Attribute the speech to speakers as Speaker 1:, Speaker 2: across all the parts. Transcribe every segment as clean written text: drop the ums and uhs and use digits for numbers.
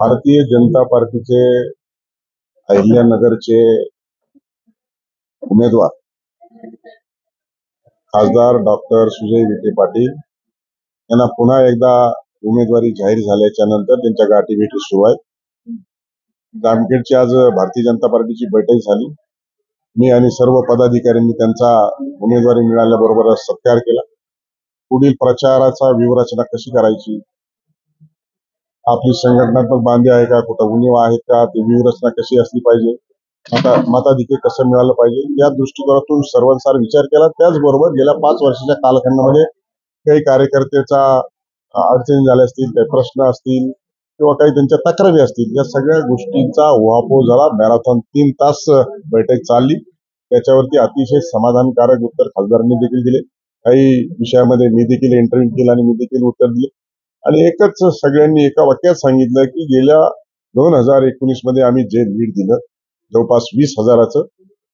Speaker 1: भारतीय जनता पार्टीचे अहिल्यानगरचे उमेदवार खासदार डॉक्टर सुजय विखे पाटील यांना पुन्हा एकदा उमेदवारी जाहीर झाल्याच्या नंतर त्यांच्या गाठीभेटी सुरू आहेत। जामखेडची आज भारतीय जनता पार्टीची बैठक झाली। मी आणि सर्व पदाधिकाऱ्यांनी त्यांचा उमेदवारी मिळाल्याबरोबर सत्कार केला। पुढील प्रचाराचा व्यूहरचना कशी करायची, आपली संघटनात्मक बांधे आहे का, कुठं उणीव आहेत का, ती व्यूहरचना कशी असली पाहिजे, मताधिक्य कसं मिळालं पाहिजे, या दृष्टिकोनातून सर्वांसार विचार केला। त्याचबरोबर गेल्या 5 वर्षाच्या कालखंडामध्ये काही कार्यकर्त्याचा अडचणी झाल्या असतील, काही प्रश्न असतील किंवा काही त्यांच्या तक्रारी असतील, या सगळ्या गोष्टींचा उहापोह झाला। मॅरेथॉन 3 तास बैठक चालली। त्याच्यावरती अतिशय समाधानकारक उत्तर खासदारांनी देखील दिले। काही विषयामध्ये मी देखील इंटरव्ह्यू केला आणि मी देखील उत्तर दिले आणि एकच सगळ्यांनी एका वाक्यात सांगितलं की गेल्या 2019 मध्ये आम्ही जे लीड दिलं जवळपास 20,000चं,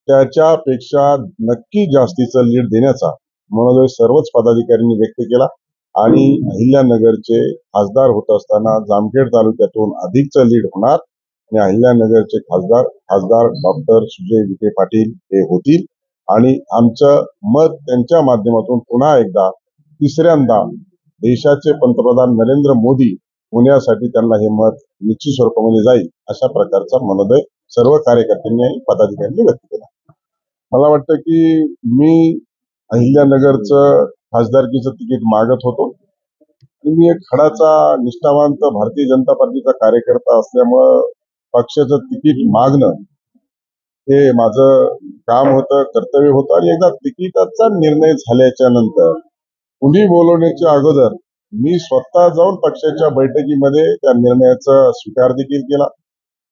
Speaker 1: त्याच्यापेक्षा नक्की जास्तीचं लीड देण्याचा मनोदय सर्वच पदाधिकाऱ्यांनी व्यक्त केला आणि अहिल्यानगरचे खासदार होत असताना जामखेड तालुक्यातून अधिकचं लीड होणार आणि अहिल्यानगरचे खासदार डॉक्टर सुजय विखे पाटील हे होतील आणि आमचं मत त्यांच्या माध्यमातून पुन्हा एकदा तिसऱ्यांदा देशाचे पंतप्रधान नरेंद्र मोदी होण्यासाठी त्यांना हे मत निश्चित स्वरूपामध्ये जाईल, अशा प्रकारचा मनोदय सर्व कार्यकर्त्यांनी आणि पदाधिकाऱ्यांनी व्यक्त केला। मला वाटतं की मी अहिल्यानगरचं खासदारकीचं तिकीट मागत होतो आणि मी एक खडाचा निष्ठावंत भारतीय जनता पार्टीचा कार्यकर्ता असल्यामुळं पक्षाचं तिकीट मागणं हे माझं काम होतं, कर्तव्य होतं आणि एकदा तिकिटाचा निर्णय झाल्याच्या नंतर पुढे बोलवण्याच्या अगोदर मी स्वतः जाऊन पक्षाच्या बैठकीमध्ये त्या निर्णयाचा स्वीकार देखील केला,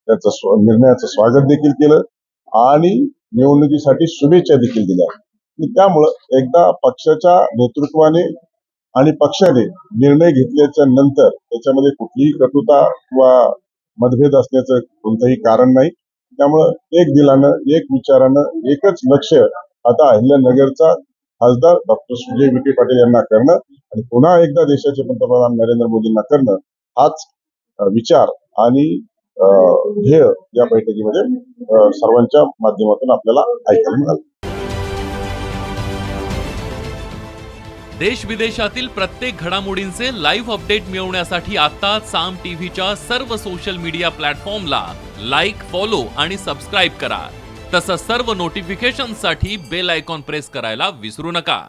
Speaker 1: त्याचं निर्णयाचं स्वागत देखील केलं आणि निवडणुकीसाठी शुभेच्छा देखील दिल्या। त्यामुळं एकदा पक्षाच्या नेतृत्वाने आणि पक्षाने निर्णय घेतल्याच्या नंतर त्याच्यामध्ये कुठलीही कटुता किंवा मतभेद असण्याचं कोणतंही कारण नाही। त्यामुळं एक दिलानं, एक विचारानं, एकच लक्ष आता अहिल्यानगरचा खासदार डॉक्टर सुजय विखे पाटील यांना करणं आणि पुन्हा एकदा देशाचे पंतप्रधान नरेंद्र मोदींना करणं, हाच विचार आणि ध्येय या बैठकीमध्ये सर्वांच्या माध्यमातून आपल्याला ऐकायला मिळालं।
Speaker 2: देश विदेशातील प्रत्येक घडामोडींचे लाईव्ह अपडेट मिळवण्यासाठी आता साम टीव्हीच्या सर्व सोशल मीडिया प्लॅटफॉर्मला लाईक, फॉलो आणि सबस्क्राईब करा। तसंच सर्व नोटिफिकेशनसाठी बेल आयकॉन प्रेस करायला विसरू नका।